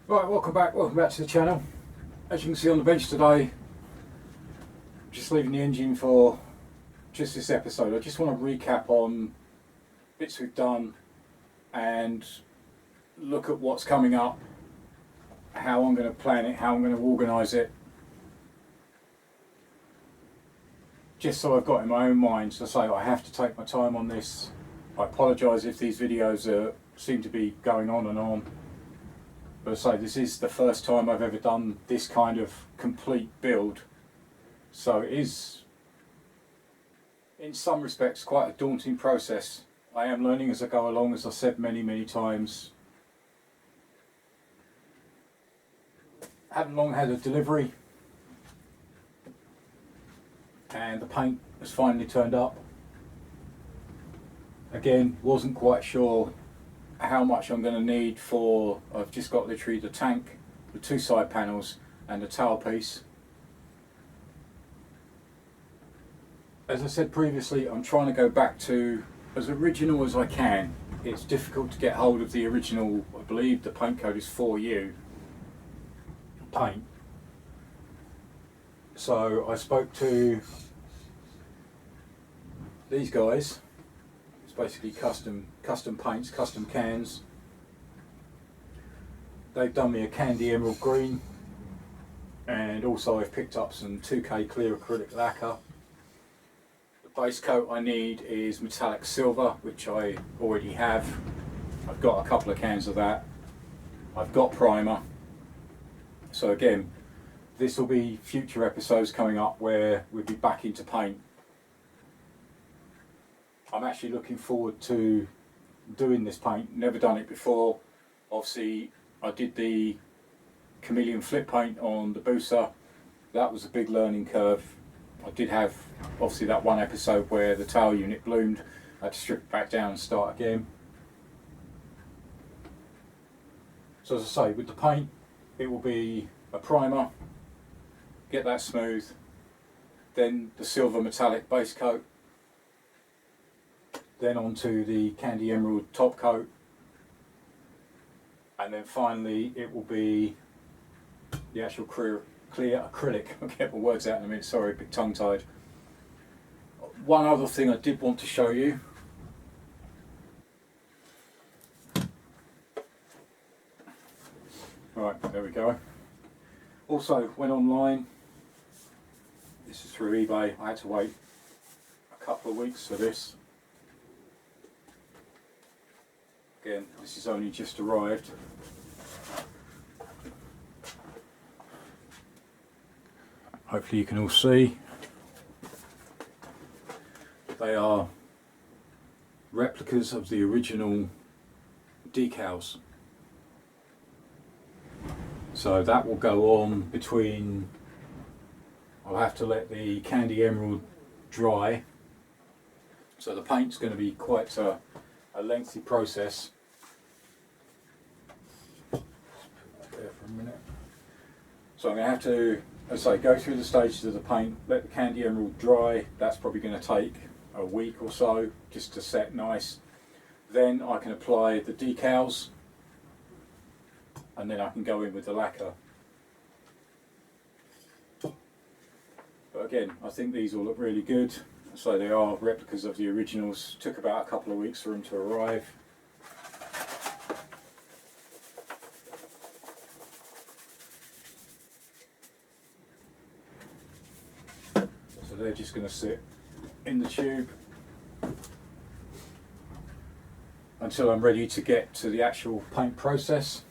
Right, welcome back to the channel. As you can see on the bench today, just leaving the engine for just this episode. I just want to recap on bits we've done and look at what's coming up, how I'm going to plan it, how I'm going to organise it, just so I've got in my own mind. So I say I have to take my time on this. I apologise if these videos seem to be going on and on. But I say this is the first time I've ever done this kind of complete build, so it is in some respects quite a daunting process. I am learning as I go along, as I've said many times. Haven't long had a delivery and the paint has finally turned up. Again, wasn't quite sure how much I'm going to need for, I've just got literally the tank, the two side panels and the tail piece. As I said previously, I'm trying to go back to as original as I can. It's difficult to get hold of the original, I believe the paint code is 4U paint. So I spoke to these guys. Basically custom paints, custom cans. They've done me a candy emerald green, and also I've picked up some 2K clear acrylic lacquer. The base coat I need is metallic silver, which I already have. I've got a couple of cans of that. I've got primer. So again, this will be future episodes coming up where we'll be back into paint. I'm actually looking forward to doing this paint. Never done it before. Obviously I did the chameleon flip paint on the Busa. That was a big learning curve. I did have obviously that one episode where the tail unit bloomed. I had to strip it back down and start again. So as I say, with the paint it will be a primer, get that smooth, then the silver metallic base coat, then onto the candy emerald top coat, and then finally it will be the actual clear acrylic. I'll get my words out in a minute, sorry, a bit tongue tied. One other thing I did want to show you. Right, there we go. Also went online, this is through eBay. I had to wait a couple of weeks for this. Again, this is only just arrived. Hopefully you can all see. They are replicas of the original decals. So that will go on between, I'll have to let the candy emerald dry. So the paint's going to be quite a lengthy process. Just put that there for a minute. So I'm going to have to, as I say, go through the stages of the paint, let the candy emerald dry. That's probably going to take a week or so just to set nice. Then I can apply the decals and then I can go in with the lacquer. But again, I think these will look really good. So they are replicas of the originals. Took about a couple of weeks for them to arrive. So they're just going to sit in the tube until I'm ready to get to the actual paint process.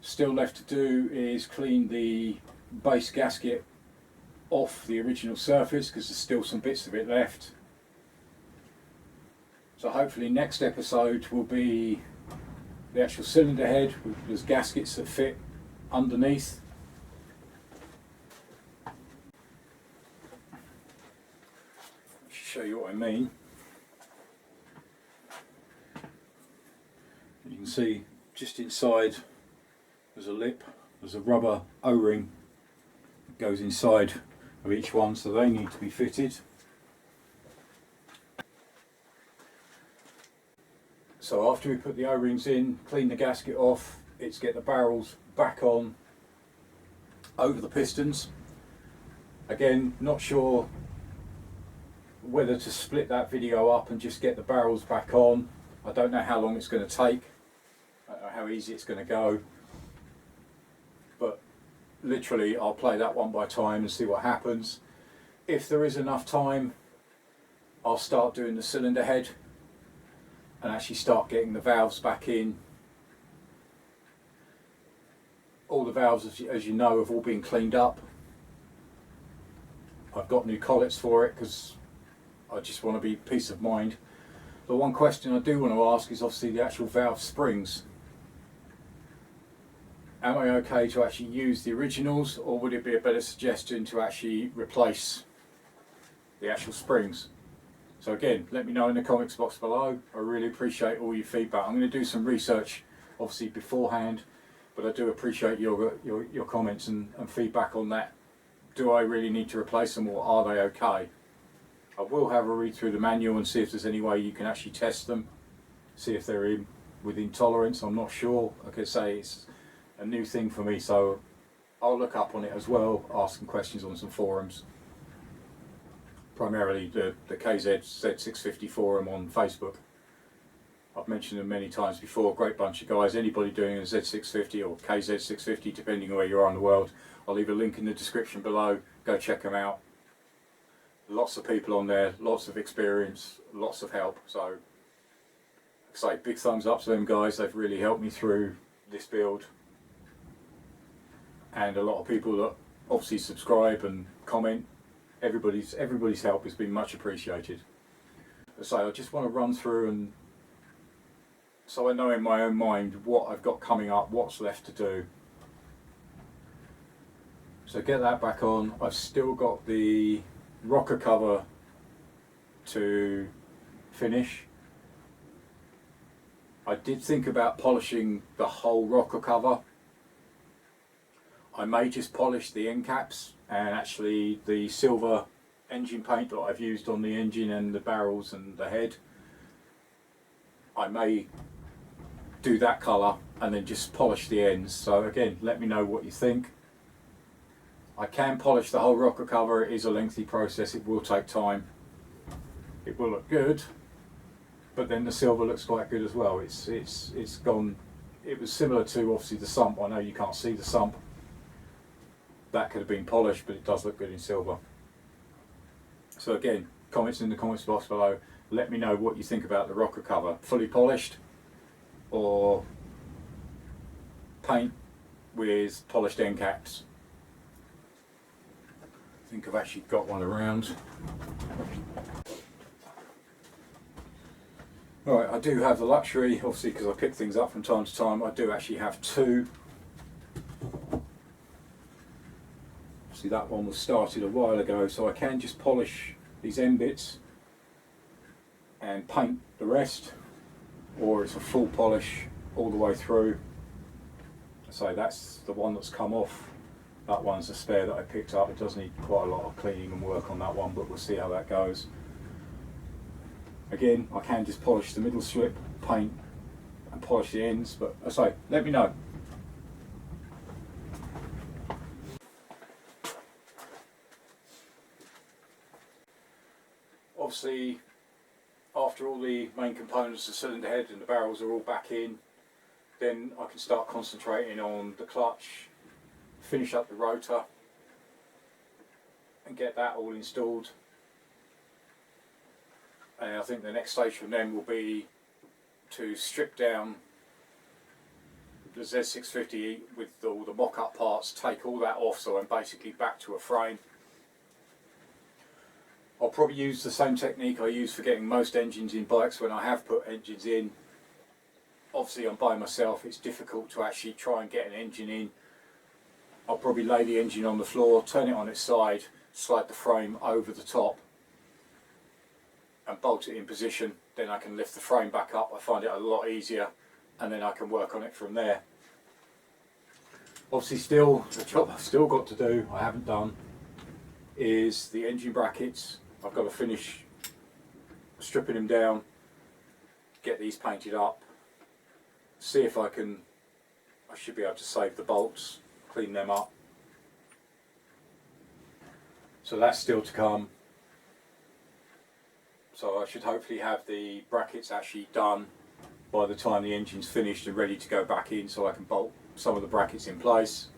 Still left to do is clean the base gasket off the original surface because there's still some bits of it left. So hopefully next episode will be the actual cylinder head with those gaskets that fit underneath. Show you what I mean. You can see just inside there's a lip, there's a rubber O-ring that goes inside of each one, so they need to be fitted. So So after we put the O-rings in, clean the gasket off, it's get the barrels back on over the pistons. Again, not sure whether to split that video up and just get the barrels back on. I don't know how long it's going to take, I don't know how easy it's going to go, but literally I'll play that one by time and see what happens. If there is enough time, I'll start doing the cylinder head and actually start getting the valves back in. All the valves, as you know, have all been cleaned up. I've got new collets for it because I just want to be peace of mind. The one question I do want to ask is obviously the actual valve springs. Am I okay to actually use the originals, or would it be a better suggestion to actually replace the actual springs? So again, let me know in the comments box below. I really appreciate all your feedback. I'm going to do some research obviously beforehand, but I do appreciate your comments and feedback on that. Do I really need to replace them, or are they okay? I will have a read through the manual and see if there's any way you can actually test them, see if they're within tolerance. I'm not sure. Like I say, it's a new thing for me, so I'll look up on it as well, ask some questions on some forums. Primarily the Z650 forum on Facebook. I've mentioned them many times before. Great bunch of guys. Anybody doing a Z650 or KZ650, depending on where you are in the world, I'll leave a link in the description below. Go check them out. Lots of people on there, lots of experience, lots of help. So, like I say, big thumbs up to them guys. They've really helped me through this build. And a lot of people that obviously subscribe and comment. Everybody's help has been much appreciated. So I just want to run through, and so I know in my own mind what I've got coming up, what's left to do. So get that back on. I've still got the rocker cover to finish. I did think about polishing the whole rocker cover. I may just polish the end caps, and actually the silver engine paint that I've used on the engine and the barrels and the head, I may do that colour and then just polish the ends. So again, let me know what you think. I can polish the whole rocker cover. It is a lengthy process, it will take time. It will look good, but then the silver looks quite good as well. It's gone, it was similar to obviously the sump. I know you can't see the sump. That could have been polished, but it does look good in silver. So again, comments in the comments box below. Let me know what you think about the rocker cover. Fully polished or paint with polished end caps. I think I've actually got one around. Alright, I do have the luxury, obviously because I pick things up from time to time, I do actually have two. Obviously that one was started a while ago, so I can just polish these end bits and paint the rest, or it's a full polish all the way through. So that's the one that's come off. That one's a spare that I picked up. It does need quite a lot of cleaning and work on that one, but we'll see how that goes. Again, I can just polish the middle slip, paint and polish the ends, but I say, let me know. Obviously, after all the main components, the cylinder head and the barrels are all back in, then I can start concentrating on the clutch, finish up the rotor and get that all installed. And I think the next stage from them will be to strip down the Z650 with all the mock-up parts, take all that off, so I'm basically back to a frame. I'll probably use the same technique I use for getting most engines in bikes when I have put engines in. Obviously I'm by myself, it's difficult to actually try and get an engine in. I'll probably lay the engine on the floor, turn it on its side, slide the frame over the top and bolt it in position. Then I can lift the frame back up. I find it a lot easier, and then I can work on it from there. Obviously still, the job I've still got to do, I haven't done, is the engine brackets. I've got to finish stripping them down, get these painted up, see if I should be able to save the bolts, clean them up. So that's still to come. So I should hopefully have the brackets actually done by the time the engine's finished and ready to go back in, so I can bolt some of the brackets in place.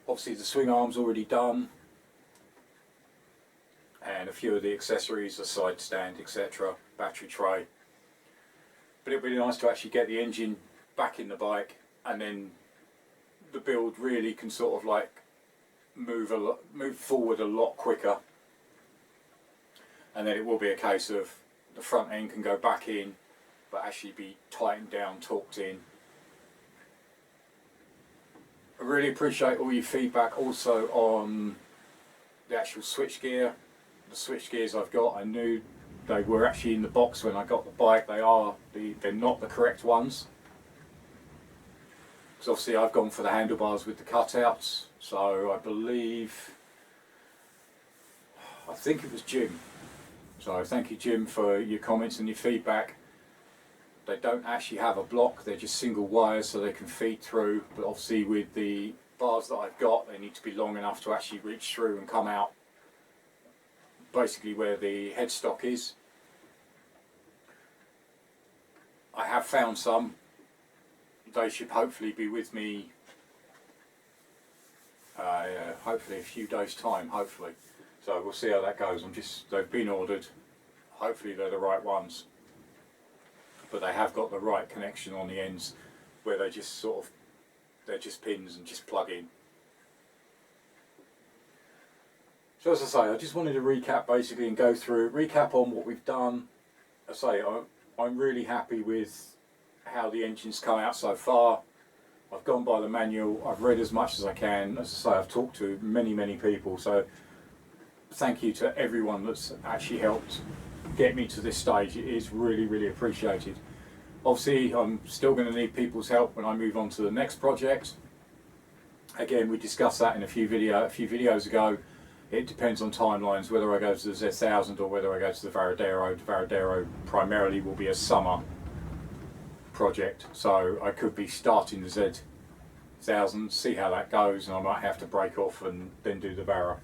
Obviously the swing arm's already done, and a few of the accessories, the side stand, etc., battery tray. But it'd be nice to actually get the engine back in the bike, and then the build really can sort of like move forward a lot quicker. And then it will be a case of the front end can go back in, but actually be tightened down, torqued in. I really appreciate all your feedback also on the actual switch gear. The switch gears I've got, I knew they were actually in the box when I got the bike. They're not the correct ones. Because obviously I've gone for the handlebars with the cutouts. So I think it was Jim. So thank you, Jim, for your comments and your feedback. They don't actually have a block, they're just single wires so they can feed through, but obviously with the bars that I've got, they need to be long enough to actually reach through and come out basically where the headstock is. I have found some. They should hopefully be with me hopefully a few days time, hopefully. So we'll see how that goes. They've been ordered. Hopefully they're the right ones. But they have got the right connection on the ends where they're just pins and just plug in. So as I say, I just wanted to recap basically and go through, recap on what we've done. As I say, I'm really happy with how the engine's come out so far. I've gone by the manual, I've read as much as I can. As I say, I've talked to many people, so thank you to everyone that's actually helped get me to this stage. It is really appreciated. Obviously I'm still going to need people's help when I move on to the next project. Again, we discussed that in a few videos ago. It depends on timelines, whether I go to the Z650 or whether I go to the Varadero. The Varadero primarily will be a summer project, so I could be starting the Z650, see how that goes, and I might have to break off and then do the Vara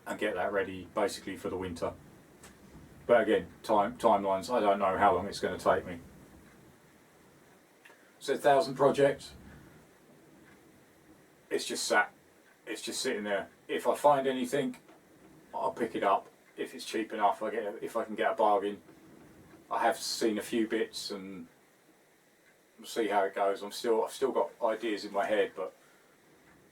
and get that ready basically for the winter. But again, timelines, I don't know how long it's going to take me. Z650 project, it's just sitting there. If I find anything, I'll pick it up. If it's cheap enough, if I can get a bargain. I have seen a few bits and we'll see how it goes. I've still got ideas in my head, but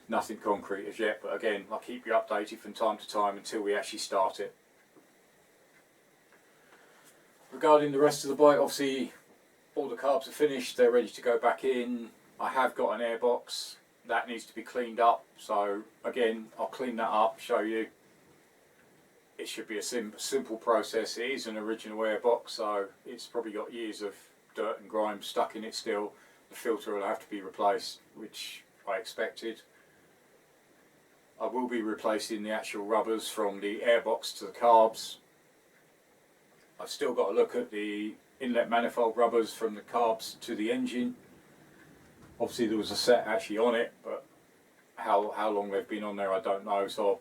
nothing concrete as yet. But again, I'll keep you updated from time to time until we actually start it. Regarding the rest of the bike, obviously all the carbs are finished, they're ready to go back in. I have got an airbox that needs to be cleaned up, so again I'll clean that up, show you. It should be a simple process. It is an original airbox, so it's probably got years of dirt and grime stuck in it still. The filter will have to be replaced, which I expected. I will be replacing the actual rubbers from the airbox to the carbs. I've still got to look at the inlet manifold rubbers from the carbs to the engine. Obviously there was a set actually on it, but how long they've been on there I don't know, so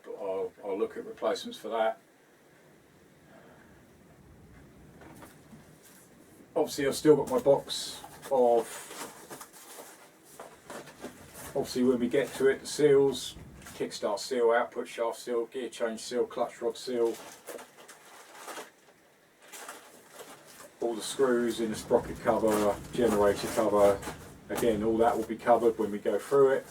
I'll look at replacements for that. Obviously I've still got my box of, obviously when we get to it, the seals, kickstart seal, output shaft seal, gear change seal, clutch rod seal, all the screws in the sprocket cover, generator cover. Again, all that will be covered when we go through it.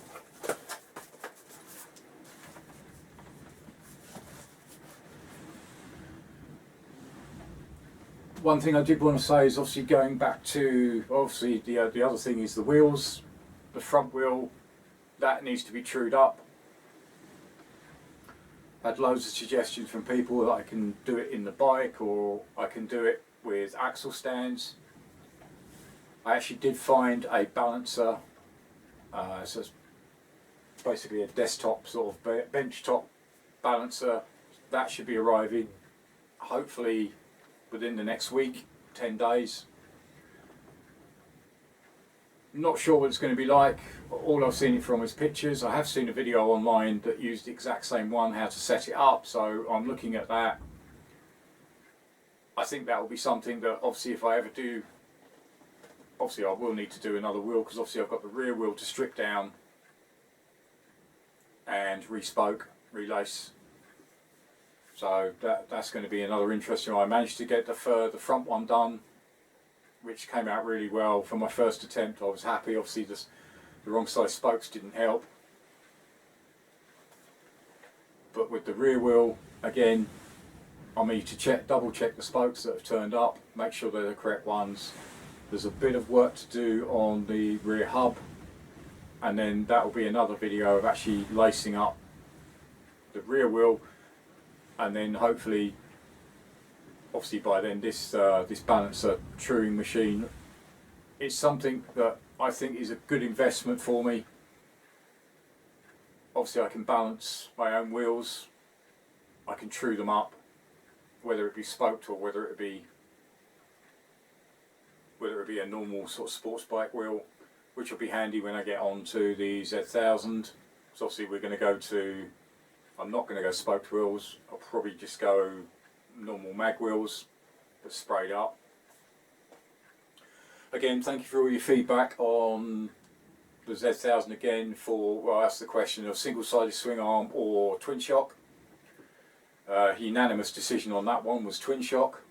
One thing I did want to say is obviously going back to, obviously the other thing is the wheels. The front wheel, that needs to be trued up. I had loads of suggestions from people that I can do it in the bike or I can do it with axle stands. I actually did find a balancer, so it's basically a desktop sort of bench top balancer. That should be arriving hopefully within the next week, 10 days. Not sure what it's going to be like. All I've seen it from is pictures. I have seen a video online that used the exact same one, how to set it up, so I'm looking at that. I think that will be something that obviously if I ever do, obviously I will need to do another wheel, because obviously I've got the rear wheel to strip down and respoke, relace. So that's going to be another interesting one. I managed to get the front one done, which came out really well. For my first attempt I was happy. Obviously the wrong size spokes didn't help. But with the rear wheel, again, I need to double check the spokes that have turned up, make sure they're the correct ones. There's a bit of work to do on the rear hub, and then that will be another video of actually lacing up the rear wheel, and then hopefully, obviously by then, this balancer truing machine is something that I think is a good investment for me. Obviously I can balance my own wheels, I can true them up, whether it be spoked or whether it be a normal sort of sports bike wheel, which will be handy when I get on to the Z1000. So obviously we're going to go to, I'm not going to go spoked wheels, I'll probably just go normal mag wheels, but sprayed up. Again, thank you for all your feedback on the Z1000 again. Well, I asked the question of single-sided swing arm or twin shock. Unanimous decision on that one was twin shock.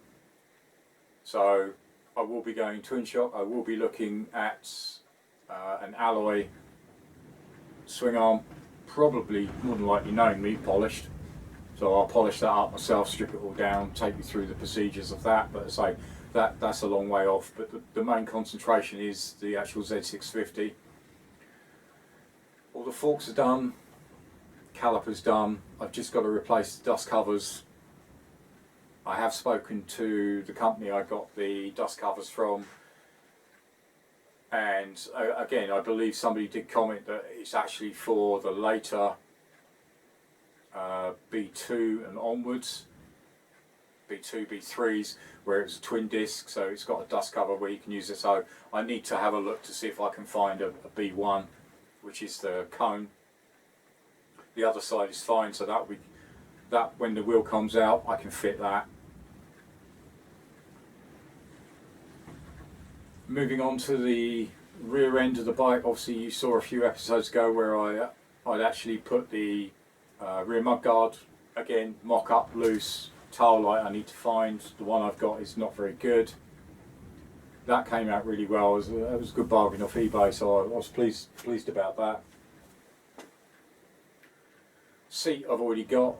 So I will be going twin shock. I will be looking at an alloy swing arm, probably more than likely, knowing me, polished. So I'll polish that up myself, strip it all down, take you through the procedures of that. But as I say, that's a long way off. But the main concentration is the actual Z650. All the forks are done, calipers done. I've just got to replace the dust covers. I have spoken to the company I got the dust covers from, and again, I believe somebody did comment that it's actually for the later B2 and onwards, B2, B3s, where it's a twin disc, so it's got a dust cover where you can use it. So I need to have a look to see if I can find a B1, which is the cone. The other side is fine, so that when the wheel comes out I can fit that. Moving on to the rear end of the bike, obviously you saw a few episodes ago where I'd actually put the rear mudguard, again, mock up, loose, tail light I need to find. The one I've got is not very good. That came out really well. It was a good bargain off eBay, so I was pleased about that. Seat I've already got.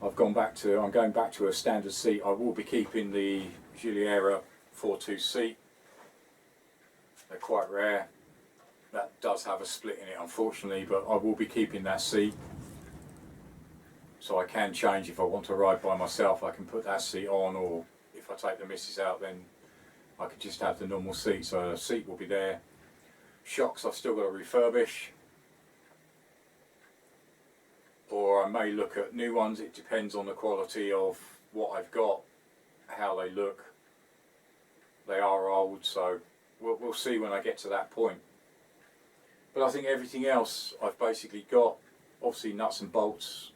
I'm going back to a standard seat. I will be keeping the Giuliera 4.2 seat. They're quite rare. That does have a split in it, unfortunately, but I will be keeping that seat. So I can change if I want to ride by myself. I can put that seat on, or if I take the missus out, then I could just have the normal seat. So the seat will be there. Shocks I've still got to refurbish, or I may look at new ones. It depends on the quality of what I've got, how they look. They are old, so we'll see when I get to that point. But I think everything else I've basically got. Obviously nuts and bolts,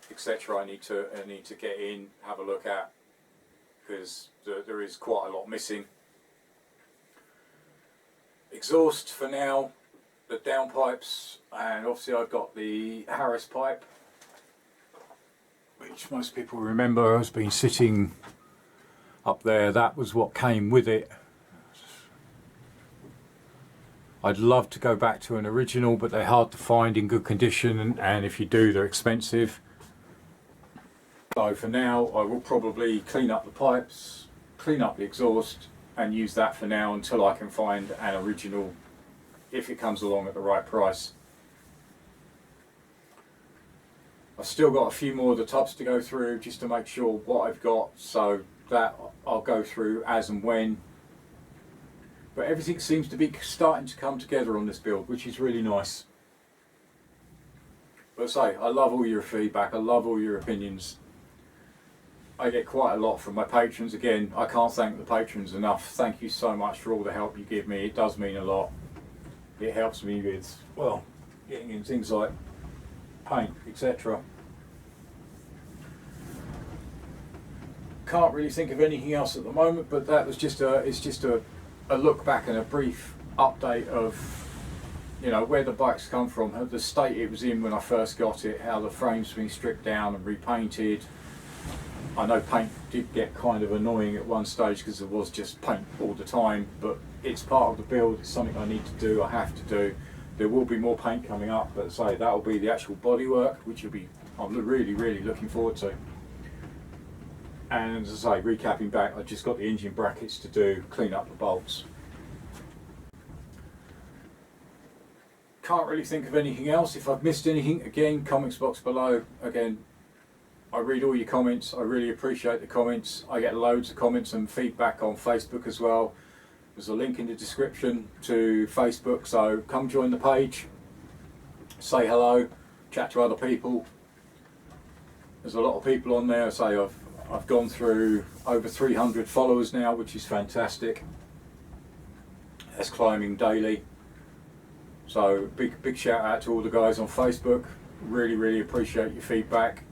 etc. I need to get in, have a look at, because there is quite a lot missing. Exhaust for now, the downpipes, and obviously I've got the Harris pipe, which most people remember has been sitting up there. That was what came with it. I'd love to go back to an original, but they're hard to find in good condition, and if you do, they're expensive. So for now I will probably clean up the pipes, clean up the exhaust, and use that for now until I can find an original, if it comes along at the right price. I've still got a few more of the tubs to go through just to make sure what I've got, so that I'll go through as and when. But everything seems to be starting to come together on this build, which is really nice. But say, I love all your feedback, I love all your opinions. I get quite a lot from my patrons. Again, I can't thank the patrons enough. Thank you so much for all the help you give me. It does mean a lot. It helps me with, well, getting in things like paint, etc. Can't really think of anything else at the moment, but that was just it's just a look back and a brief update of, you know, where the bike's come from, the state it was in when I first got it, how the frame's been stripped down and repainted. I know paint did get kind of annoying at one stage because there was just paint all the time, but it's part of the build. It's something I need to do, I have to do. There will be more paint coming up, but say that'll be the actual bodywork, which I'm really looking forward to. And as I say, recapping back, I just got the engine brackets to do, clean up the bolts. Can't really think of anything else. If I've missed anything, again, comments box below. Again, I read all your comments. I really appreciate the comments. I get loads of comments and feedback on Facebook as well. There's a link in the description to Facebook, so come join the page, say hello, chat to other people. There's a lot of people on there. Say I've gone through over 300 followers now, which is fantastic. That's climbing daily. So big shout out to all the guys on Facebook. Really appreciate your feedback.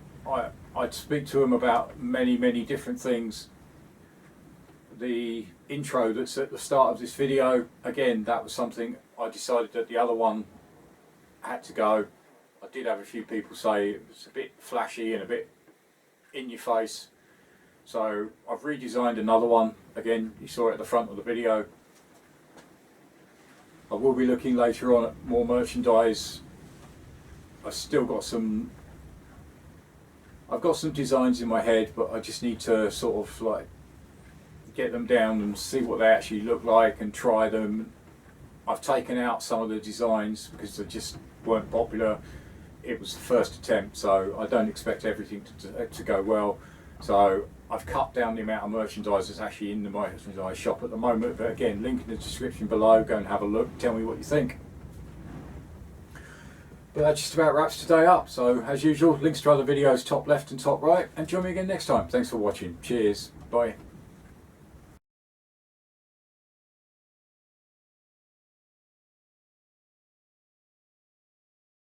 I'd speak to them about many different things. The intro that's at the start of this video, again, that was something I decided that the other one had to go. I did have a few people say it was a bit flashy and a bit in your face, so I've redesigned another one. Again, you saw it at the front of the video. I will be looking later on at more merchandise. I've got some designs in my head, but I just need to sort of like get them down and see what they actually look like and try them. I've taken out some of the designs because they just weren't popular. It was the first attempt, so I don't expect everything to go well. So I've cut down the amount of merchandise that's actually in the merchandise shop at the moment. But again, link in the description below. Go and have a look. Tell me what you think. But that just about wraps today up. So as usual, links to other videos top left and top right, and join me again next time. Thanks for watching. Cheers. Bye.